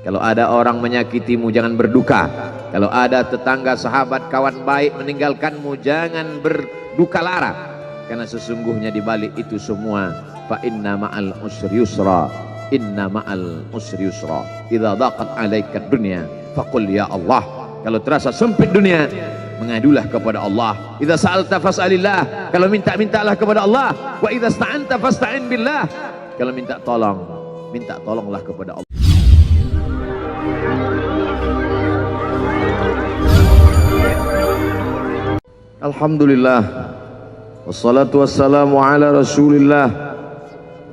Kalau ada orang menyakitimu, jangan berduka. Kalau ada tetangga, sahabat, kawan baik meninggalkanmu, jangan berduka lara. Karena sesungguhnya di balik itu semua, fa inna ma'al usri yusra, inna ma'al usri yusra. Idza daqat 'alaika dunya faqul ya Allah. Kalau terasa sempit dunia, mengadulah kepada Allah. Idza sa'alta fas'alillah. Kalau minta-mintalah kepada Allah. Wa idza sta'anta fasta'in billah. Kalau minta tolonglah kepada Allah. Alhamdulillah, wassalatu wassalamu ala rasulillah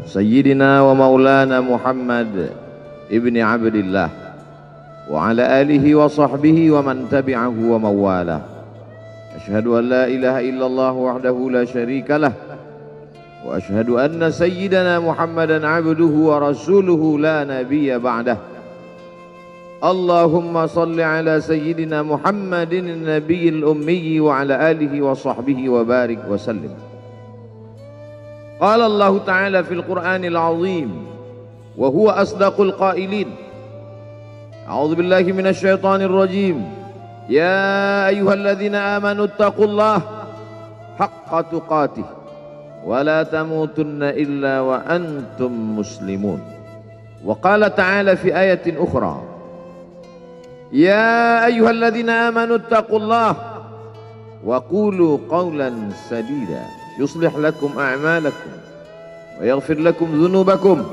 sayyidina wa maulana Muhammad ibni abdillah wa ala alihi wa sahbihi wa man tabi'ahu wa mawalah. Ashhadu an la ilaha illallah wahdahu la syarika lah wa ashhadu anna sayyidana Muhammadan abduhu wa rasuluhu la nabiyya ba'dah. Allahumma salli ala sayyidina Muhammadin nabiyil ummi wa ala alihi wa sahbihi wa barik wa sallim. Qala Allah Ta'ala fil Qur'anil azim wa huwa asdaqul qailin. A'udzu billahi minasy syaithanir rajim. Ya ayyuhalladzina amanu taqullaha haqqa tuqatih wa la tamutunna illa wa antum muslimun. Wa qala ta'ala fi ayatin ukhra. Ya ayyuhalladzina amanu taqullaha wa qulu qawlan sadida yuslih lakum a'malakum wa yaghfir lakum dhunubakum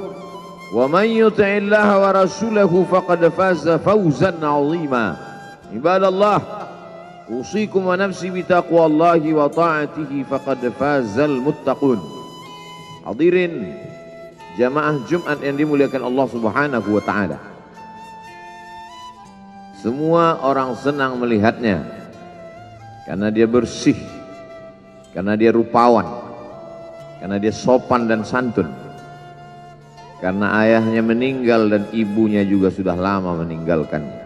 wa man yuti'illaha wa rasulahu faqad faza fawzan 'azima. Ibadallah, usikum wa nafsi bi taqwallahi wa ta'atihi faqad fazal muttaqun. Hadirin jamaah Jumat yang dimuliakan Allah Subhanahu wa taala. Semua orang senang melihatnya karena dia bersih, karena dia rupawan, karena dia sopan dan santun, karena ayahnya meninggal dan ibunya juga sudah lama meninggalkannya.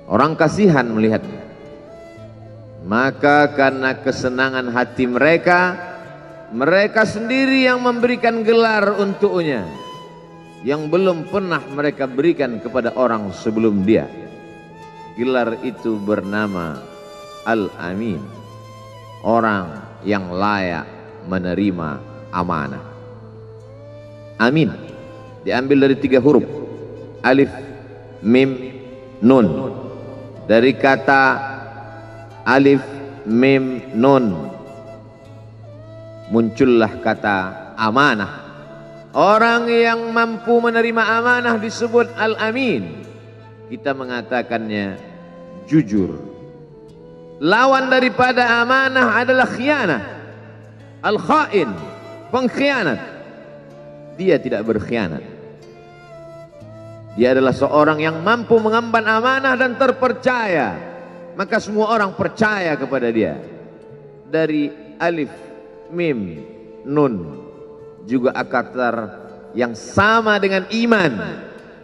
Orang kasihan melihatnya, maka karena kesenangan hati mereka, mereka sendiri yang memberikan gelar untuknya yang belum pernah mereka berikan kepada orang sebelum dia. Gelar itu bernama Al-Amin, orang yang layak menerima amanah. Amin diambil dari 3 huruf, alif, mim, nun. Dari kata alif, mim, nun muncullah kata amanah. Orang yang mampu menerima amanah disebut Al-Amin. Kita mengatakannya jujur. Lawan daripada amanah adalah khianah. Al-Khain, pengkhianat. Dia tidak berkhianat. Dia adalah seorang yang mampu mengemban amanah dan terpercaya. Maka semua orang percaya kepada dia. Dari alif, mim, nun, juga akar yang sama dengan iman,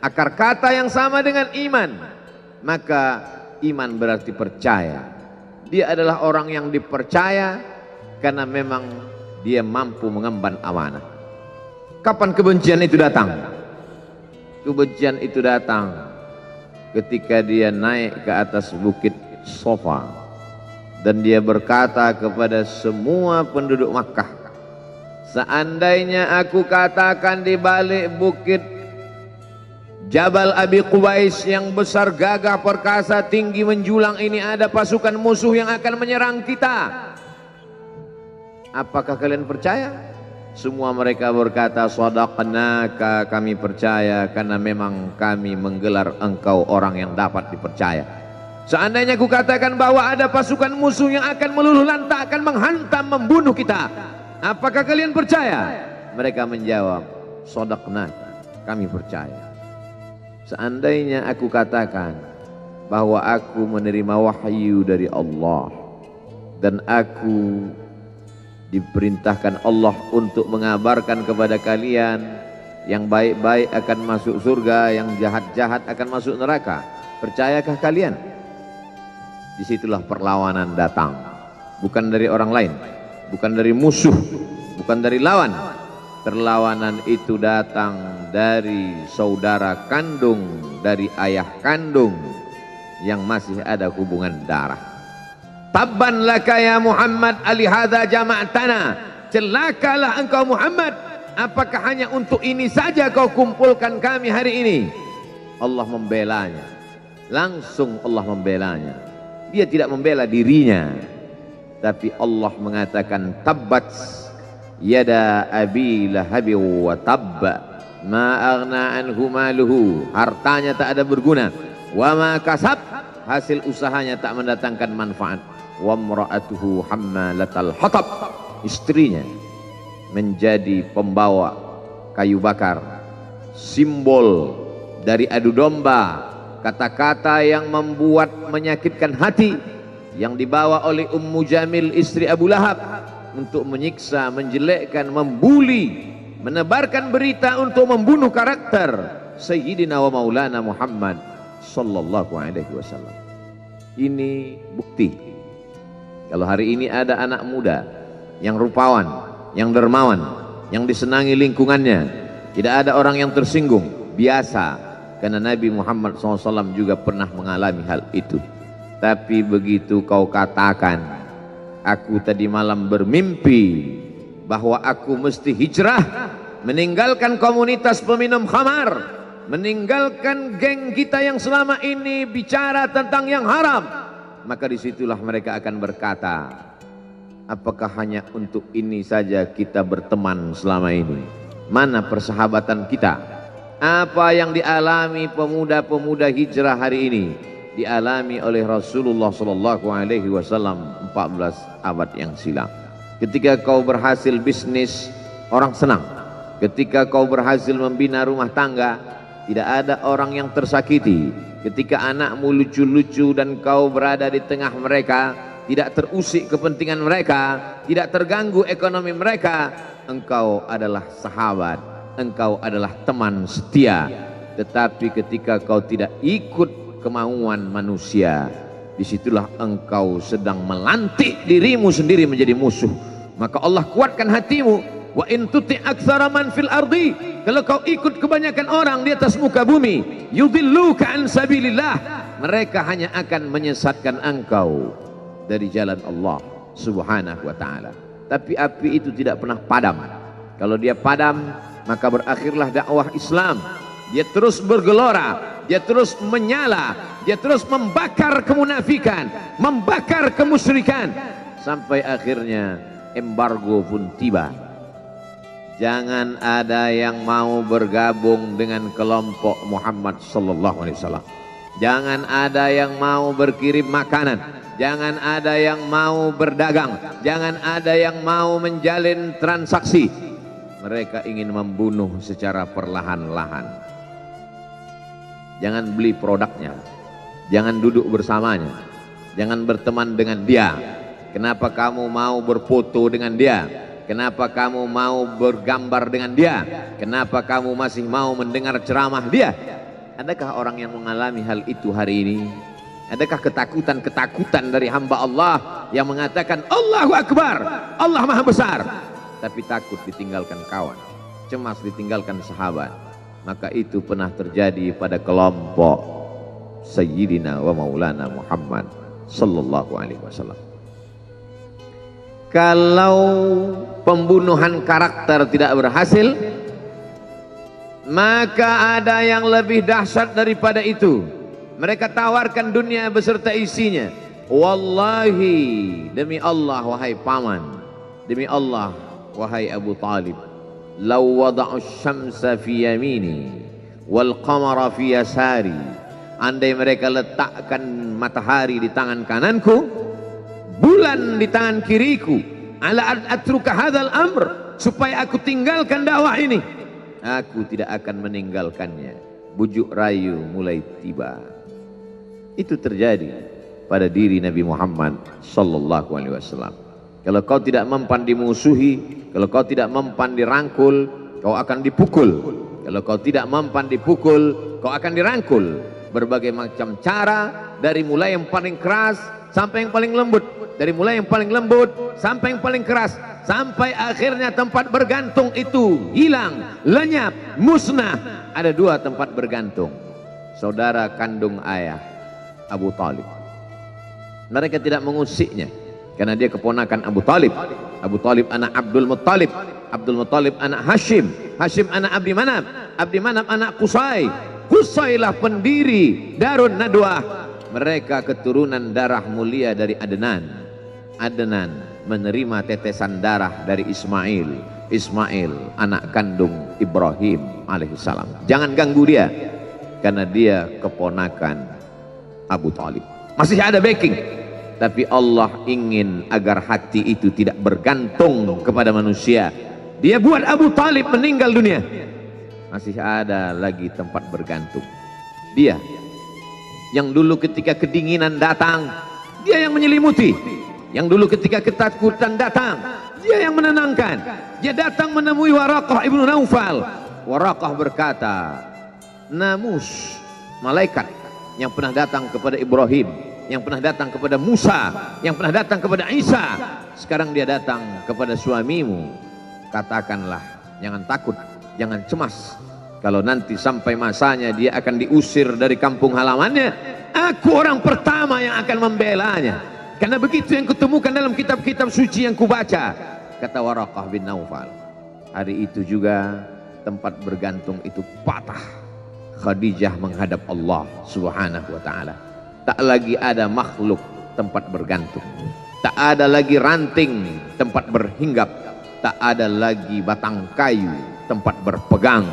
akar kata yang sama dengan iman, maka iman berarti percaya. Dia adalah orang yang dipercaya karena memang dia mampu mengemban amanah. Kapan kebencian itu datang? Kebencian itu datang ketika dia naik ke atas bukit Safa dan dia berkata kepada semua penduduk Makkah, seandainya aku katakan di balik bukit Jabal Abi Qubais yang besar, gagah, perkasa, tinggi, menjulang ini ada pasukan musuh yang akan menyerang kita, apakah kalian percaya? Semua mereka berkata, shadaqnaka, kami percaya karena memang kami menggelar engkau orang yang dapat dipercaya. Seandainya aku katakan bahwa ada pasukan musuh yang akan meluluh lantakkan, menghantam, membunuh kita, apakah kalian percaya? Mereka menjawab, shadaqna, kami percaya. Seandainya aku katakan bahwa aku menerima wahyu dari Allah dan aku diperintahkan Allah untuk mengabarkan kepada kalian yang baik-baik akan masuk surga, yang jahat-jahat akan masuk neraka, percayakah kalian? Disitulah perlawanan datang, bukan dari orang lain, bukan dari musuh, bukan dari lawan, perlawanan itu datang dari saudara kandung, dari ayah kandung yang masih ada hubungan darah. Tabban laka ya Muhammad alihadza jama'tana. Celakalah engkau Muhammad, apakah hanya untuk ini saja kau kumpulkan kami hari ini? Allah membelanya. Langsung Allah membelanya. Dia tidak membela dirinya, tapi Allah mengatakan tabbat yada abi lahabi wa tabba ma aghna anhu maluhu. Hartanya tak ada berguna. Wa ma kasab, hasil usahanya tak mendatangkan manfaat. Wa imra'atuhu hammalatal hatab, istrinya menjadi pembawa kayu bakar, simbol dari adu domba, kata-kata yang membuat menyakitkan hati yang dibawa oleh Ummu Jamil istri Abu Lahab untuk menyiksa, menjelekkan, membuli, menebarkan berita untuk membunuh karakter Sayyidina wa Maulana Muhammad sallallahu alaihi wasallam. Ini bukti kalau hari ini ada anak muda yang rupawan, yang dermawan, yang disenangi lingkungannya, tidak ada orang yang tersinggung, biasa, karena Nabi Muhammad SAW juga pernah mengalami hal itu. Tapi begitu kau katakan, aku tadi malam bermimpi bahwa aku mesti hijrah, meninggalkan komunitas peminum khamar, meninggalkan geng kita yang selama ini bicara tentang yang haram, maka disitulah mereka akan berkata, apakah hanya untuk ini saja kita berteman selama ini? Mana persahabatan kita? Apa yang dialami pemuda-pemuda hijrah hari ini dialami oleh Rasulullah sallallahu alaihi wasallam 14 abad yang silam. Ketika kau berhasil bisnis, orang senang. Ketika kau berhasil membina rumah tangga, tidak ada orang yang tersakiti. Ketika anakmu lucu-lucu dan kau berada di tengah mereka, tidak terusik kepentingan mereka, tidak terganggu ekonomi mereka, engkau adalah sahabat, engkau adalah teman setia. Tetapi ketika kau tidak ikut kemauan manusia, disitulah engkau sedang melantik dirimu sendiri menjadi musuh. Maka Allah kuatkan hatimu. Wa in tuti aktsara man fil ardi, kalau kau ikut kebanyakan orang di atas muka bumi, yudilluka an sabilillah, mereka hanya akan menyesatkan engkau dari jalan Allah subhanahu wa ta'ala. Tapi api itu tidak pernah padam. Kalau dia padam, maka berakhirlah dakwah Islam. Dia terus bergelora, dia terus menyala, dia terus membakar kemunafikan, membakar kemusyrikan, sampai akhirnya embargo pun tiba. Jangan ada yang mau bergabung dengan kelompok Muhammad sallallahu alaihi wasallam. Jangan ada yang mau berkirim makanan. Jangan ada yang mau berdagang. Jangan ada yang mau menjalin transaksi. Mereka ingin membunuh secara perlahan-lahan. Jangan beli produknya. Jangan duduk bersamanya. Jangan berteman dengan dia. Kenapa kamu mau berfoto dengan dia? Kenapa kamu mau bergambar dengan dia? Kenapa kamu masih mau mendengar ceramah dia? Adakah orang yang mengalami hal itu hari ini? Adakah ketakutan-ketakutan dari hamba Allah yang mengatakan Allahu Akbar, Allah Maha Besar, tapi takut ditinggalkan kawan, cemas ditinggalkan sahabat? Maka itu pernah terjadi pada kelompok Sayyidina wa Maulana Muhammad sallallahu alaihi wasallam. Kalau pembunuhan karakter tidak berhasil, maka ada yang lebih dahsyat daripada itu. Mereka tawarkan dunia beserta isinya. Wallahi, demi Allah wahai paman, demi Allah wahai Abu Talib, law wada'u syamsa fi yamini wal qamara fi yasari, andai mereka letakkan matahari di tangan kananku, bulan di tangan kiriku, ala atruka hadzal amr, supaya aku tinggalkan dakwah ini, aku tidak akan meninggalkannya. Bujuk rayu mulai tiba. Itu terjadi pada diri Nabi Muhammad sallallahu alaihi wasallam. Kalau kau tidak mempan dimusuhi, kalau kau tidak mempan dirangkul, kau akan dipukul. Kalau kau tidak mempan dipukul, kau akan dirangkul. Berbagai macam cara, dari mulai yang paling keras sampai yang paling lembut, dari mulai yang paling lembut sampai yang paling keras, sampai akhirnya tempat bergantung itu hilang, lenyap, musnah. Ada dua tempat bergantung, saudara kandung ayah Abu Talib. Mereka tidak mengusiknya karena dia keponakan Abu Talib. Abu Talib anak Abdul Muttalib, Abdul Muttalib anak Hashim, Hashim anak Abdi Manaf, Abdi Manaf anak Qusay, Qusaylah pendiri Darun Nadwah. Mereka keturunan darah mulia dari Adnan. Adnan menerima tetesan darah dari Ismail. Ismail anak kandung Ibrahim alaihissalam. Jangan ganggu dia karena dia keponakan Abu Talib. Masih ada backing, tapi Allah ingin agar hati itu tidak bergantung kepada manusia. Dia buat Abu Talib meninggal dunia, masih ada lagi tempat bergantung. Dia yang dulu ketika kedinginan datang, dia yang menyelimuti. Yang dulu ketika ketakutan datang, dia yang menenangkan. Dia datang menemui Waraqah ibnu Naufal. Waraqah berkata, Namus, malaikat yang pernah datang kepada Ibrahim, yang pernah datang kepada Musa, yang pernah datang kepada Isa, sekarang dia datang kepada suamimu. Katakanlah, jangan takut, jangan cemas. Kalau nanti sampai masanya dia akan diusir dari kampung halamannya, aku orang pertama yang akan membelanya. Karena begitu yang kutemukan dalam kitab-kitab suci yang kubaca, kata Waraqah bin Naufal. Hari itu juga tempat bergantung itu patah. Khadijah menghadap Allah subhanahu wa ta'ala. Tak lagi ada makhluk tempat bergantung, tak ada lagi ranting tempat berhinggap, tak ada lagi batang kayu tempat berpegang.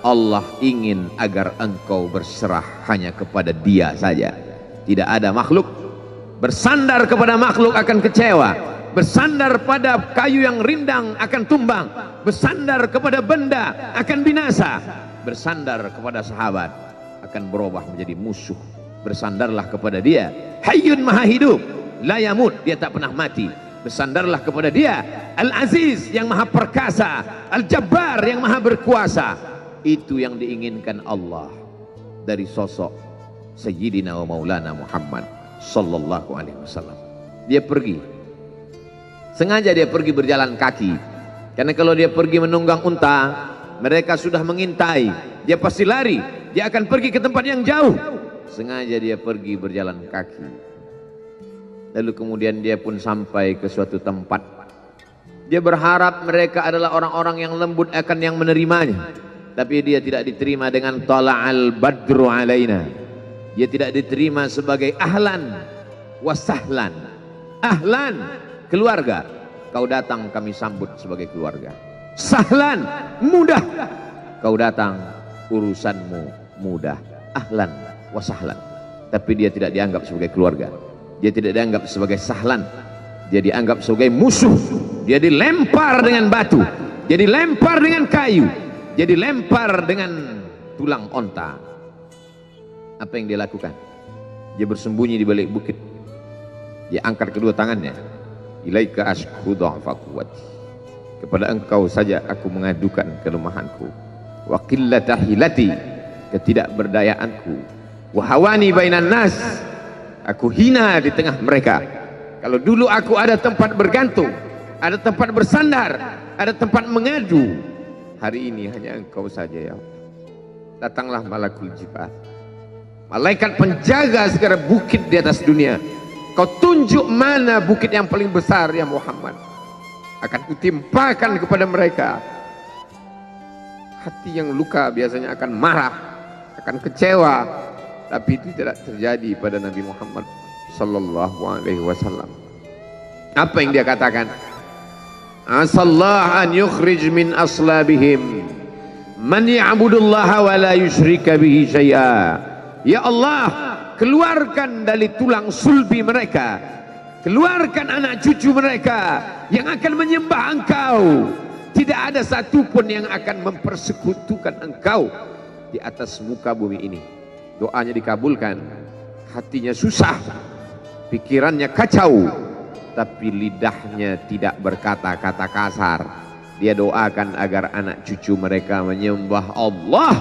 Allah ingin agar engkau berserah hanya kepada Dia saja. Tidak ada makhluk. Bersandar kepada makhluk akan kecewa, bersandar pada kayu yang rindang akan tumbang, bersandar kepada benda akan binasa, bersandar kepada sahabat akan berubah menjadi musuh. Bersandarlah kepada Dia, Hayyun Maha Hidup, la yamut, Dia tak pernah mati. Bersandarlah kepada Dia, Al-Aziz yang Maha Perkasa, Al-Jabbar yang Maha Berkuasa. Itu yang diinginkan Allah dari sosok Sayyidina wa Maulana Muhammad sallallahu alaihi wasallam. Dia pergi, sengaja dia pergi berjalan kaki, karena kalau dia pergi menunggang unta, mereka sudah mengintai, dia pasti lari, dia akan pergi ke tempat yang jauh. Sengaja dia pergi berjalan kaki. Lalu kemudian dia pun sampai ke suatu tempat. Dia berharap mereka adalah orang-orang yang lembut akan yang menerimanya, tapi dia tidak diterima dengan tala'al badru alaina. Dia tidak diterima sebagai ahlan wasahlan. Ahlan, keluarga, kau datang kami sambut sebagai keluarga. Sahlan, mudah, kau datang urusanmu mudah. Ahlan wasahlan. Tapi dia tidak dianggap sebagai keluarga, dia tidak dianggap sebagai sahlan, dia dianggap sebagai musuh. Dia dilempar dengan batu, dia dilempar dengan kayu, dia dilempar dengan tulang onta. Apa yang dia lakukan? Dia bersembunyi di balik bukit. Dia angkat kedua tangannya. Ilaika ashku dha'fa quwwati. Kepada engkau saja aku mengadukan kelemahanku. Wa qillata hilati, ketidakberdayaanku. Wa hawani bainan nas, aku hina di tengah mereka. Kalau dulu aku ada tempat bergantung, ada tempat bersandar, ada tempat mengadu, hari ini hanya engkau saja ya. Datanglah malakul jibal, malaikat penjaga segala bukit di atas dunia. Kau tunjuk mana bukit yang paling besar ya Muhammad, akan kutimpakan kepada mereka. Hati yang luka biasanya akan marah, akan kecewa, tapi itu tidak terjadi pada Nabi Muhammad sallallahu alaihi wasallam. Apa yang dia katakan? Asallah an yukhrij min aslabihim man ya'budullaha wa la yusyrika bihi syai'a. Ya Allah, keluarkan dari tulang sulbi mereka, keluarkan anak cucu mereka yang akan menyembah Engkau. Tidak ada satupun yang akan mempersekutukan Engkau di atas muka bumi ini. Doanya dikabulkan, hatinya susah, pikirannya kacau, tapi lidahnya tidak berkata-kata kasar. Dia doakan agar anak cucu mereka menyembah Allah.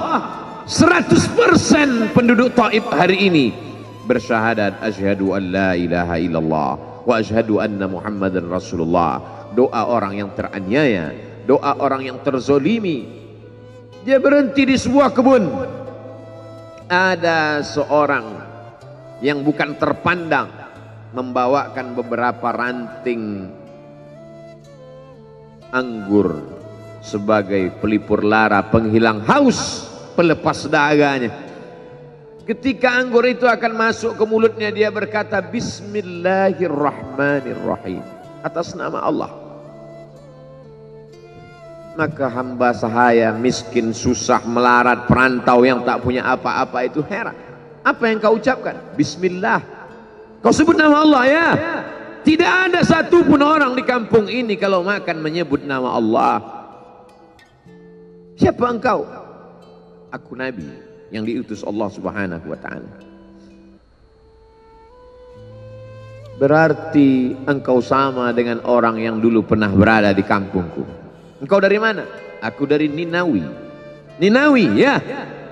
100% penduduk Taif hari ini bersyahadat asyhadu an la ilaha illallah wa asyhadu anna Muhammadan Rasulullah. doa orang yang teraniaya, doa orang yang terzolimi. Dia berhenti di sebuah kebun. Ada seorang yang bukan terpandang membawakan beberapa ranting anggur sebagai pelipur lara, penghilang haus, pelepas dahaganya. Ketika anggur itu akan masuk ke mulutnya, dia berkata Bismillahirrahmanirrahim, atas nama Allah. Maka hamba sahaya miskin, susah, melarat, perantau yang tak punya apa-apa itu heran. Apa yang kau ucapkan? Bismillah. Kau sebut nama Allah ya. Tidak ada satupun orang di kampung ini kalau makan menyebut nama Allah. Siapa engkau? Aku Nabi yang diutus Allah Subhanahu wa ta'ala. Berarti engkau sama dengan orang yang dulu pernah berada di kampungku. Engkau dari mana? Aku dari Ninawi. Ninawi ya.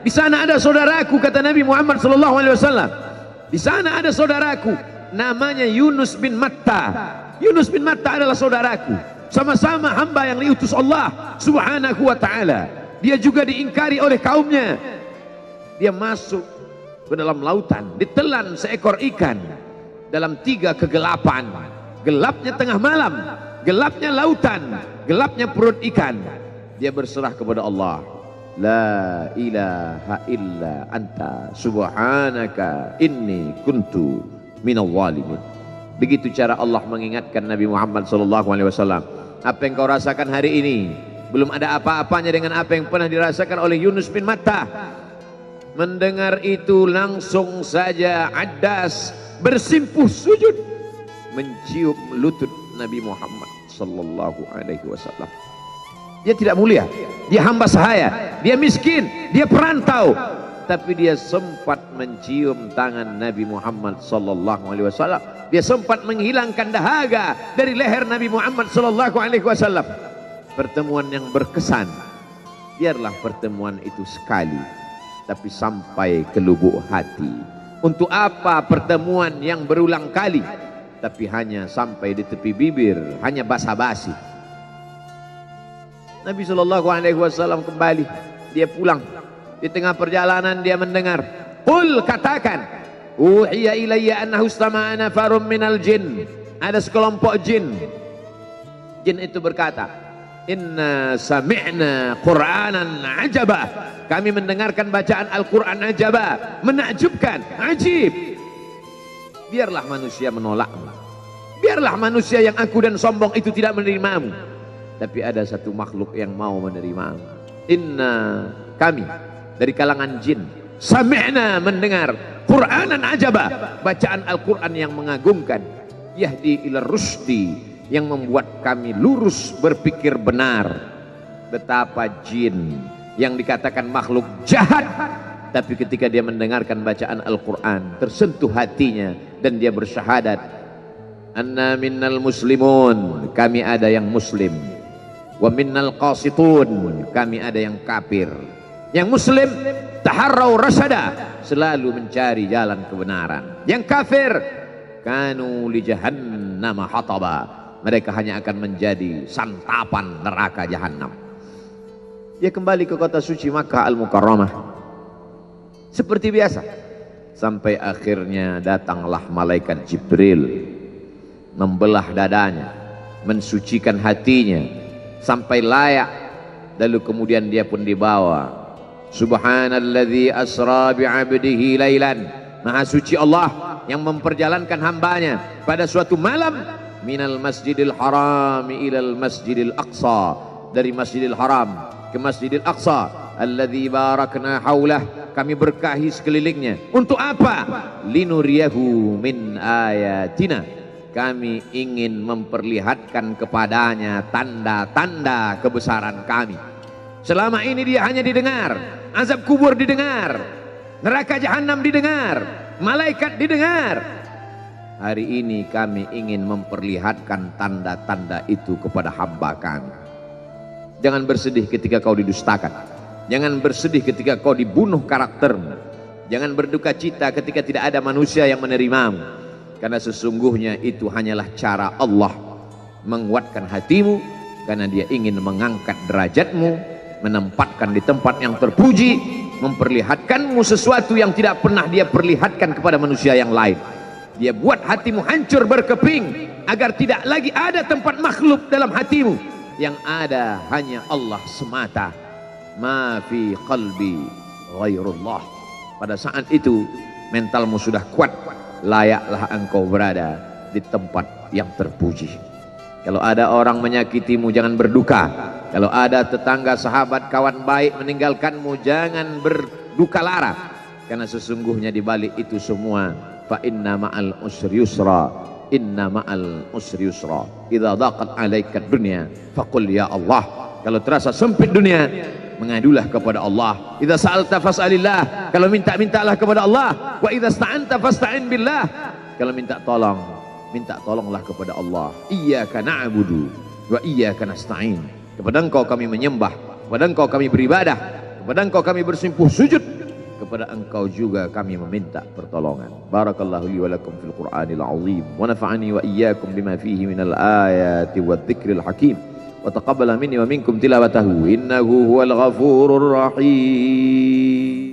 Di sana ada saudaraku, kata Nabi Muhammad SAW. Di sana ada saudaraku, namanya Yunus bin Matta. Yunus bin Matta adalah saudaraku. Sama-sama hamba yang diutus Allah Subhanahu wa ta'ala. Dia juga diingkari oleh kaumnya. Dia masuk ke dalam lautan, ditelan seekor ikan dalam 3 kegelapan. Gelapnya tengah malam, gelapnya lautan, gelapnya perut ikan. Dia berserah kepada Allah. La ilaha illa anta subhanaka inni kuntu minal zalimin. Begitu cara Allah mengingatkan Nabi Muhammad SAW. Apa yang kau rasakan hari ini belum ada apa-apanya dengan apa yang pernah dirasakan oleh Yunus bin Matta. Mendengar itu langsung saja Addas bersimpuh sujud mencium lutut Nabi Muhammad SAW. Dia tidak mulia, dia hamba sahaya, dia miskin, dia perantau, tapi dia sempat mencium tangan Nabi Muhammad SAW. Dia sempat menghilangkan dahaga dari leher Nabi Muhammad SAW. Pertemuan yang berkesan. Biarlah pertemuan itu sekali, tapi sampai ke lubuk hati. Untuk apa pertemuan yang berulang kali, tapi hanya sampai di tepi bibir, hanya basa-basi. Nabi SAW kembali, dia pulang. Di tengah perjalanan dia mendengar, qul, katakan, uhiya ilayya annahu istama'ana farum minal jin. Ada sekelompok jin. Jin itu berkata, inna sami'na qur'anan ajaba. Kami mendengarkan bacaan Al-Quran ajaba, menakjubkan, ajib. Biarlah manusia menolakmu, biarlah manusia yang aku dan sombong itu tidak menerimamu, tapi ada satu makhluk yang mau menerimamu. Inna, kami dari kalangan jin, sami'na, mendengar Qur'anan ajaba, bacaan Al-Quran yang mengagumkan, yahdi ila rusdi, yang membuat kami lurus berpikir benar. Betapa jin yang dikatakan makhluk jahat, tapi ketika dia mendengarkan bacaan Al-Quran tersentuh hatinya dan dia bersyahadat, anna minnal muslimun, kami ada yang muslim, wa minnal qasitun, kami ada yang kafir. Yang muslim taharrau rasyada, selalu mencari jalan kebenaran. Yang kafir kanu li jahannam hataba, mereka hanya akan menjadi santapan neraka jahanam. Dia kembali ke kota suci Makkah Al-Mukarramah seperti biasa, sampai akhirnya datanglah malaikat Jibril membelah dadanya, mensucikan hatinya sampai layak, lalu kemudian dia pun dibawa. Subhanalladzi asra bi'abdihi lailan, maha suci Allah yang memperjalankan hambanya pada suatu malam, minal masjidil haram ilal masjidil aqsa, dari masjidil haram ke masjidil aqsa, alladzi barakna haulah, kami berkahi sekelilingnya. Untuk apa? Linuriyahu min ayatina, kami ingin memperlihatkan kepadanya tanda-tanda kebesaran kami. Selama ini dia hanya didengar, azab kubur didengar, neraka jahanam didengar, malaikat didengar. Hari ini kami ingin memperlihatkan tanda-tanda itu kepada hamba kami. Jangan bersedih ketika kau didustakan, jangan bersedih ketika kau dibunuh karaktermu, jangan berduka cita ketika tidak ada manusia yang menerimamu, karena sesungguhnya itu hanyalah cara Allah menguatkan hatimu, karena dia ingin mengangkat derajatmu, menempatkan di tempat yang terpuji, memperlihatkanmu sesuatu yang tidak pernah dia perlihatkan kepada manusia yang lain. Dia buat hatimu hancur berkeping agar tidak lagi ada tempat makhluk dalam hatimu, yang ada hanya Allah semata. Ma fi qalbi ghairullah. Pada saat itu mentalmu sudah kuat, layaklah engkau berada di tempat yang terpuji. Kalau ada orang menyakitimu, jangan berduka. Kalau ada tetangga, sahabat, kawan baik meninggalkanmu, jangan berduka lara, karena sesungguhnya di balik itu semua, fa inna ma'al usri yusra, inna ma'al usri yusra, idza daqat 'alaika dunya faqul ya Allah. Kalau terasa sempit dunia, mengadulah kepada Allah. Idza sa'alta fas'alillah, kalau minta-mintalah kepada Allah. Wa idza sta'anta fasta'in billah, kalau minta tolong, minta tolonglah kepada Allah. Iyyaka na'budu wa iyyaka nasta'in. Kepada Engkau kami menyembah, kepada Engkau kami beribadah, kepada Engkau kami bersimpuh sujud, kepada Engkau juga kami meminta pertolongan. Barakallahu li wa lakum fil Qur'anil azim, wa nafa'ani wa iyyakum bima fihi minal ayati wadh-dhikril hakim, wa taqabbala minni wa minkum tilawatahu innahu huwal ghafurur rahim.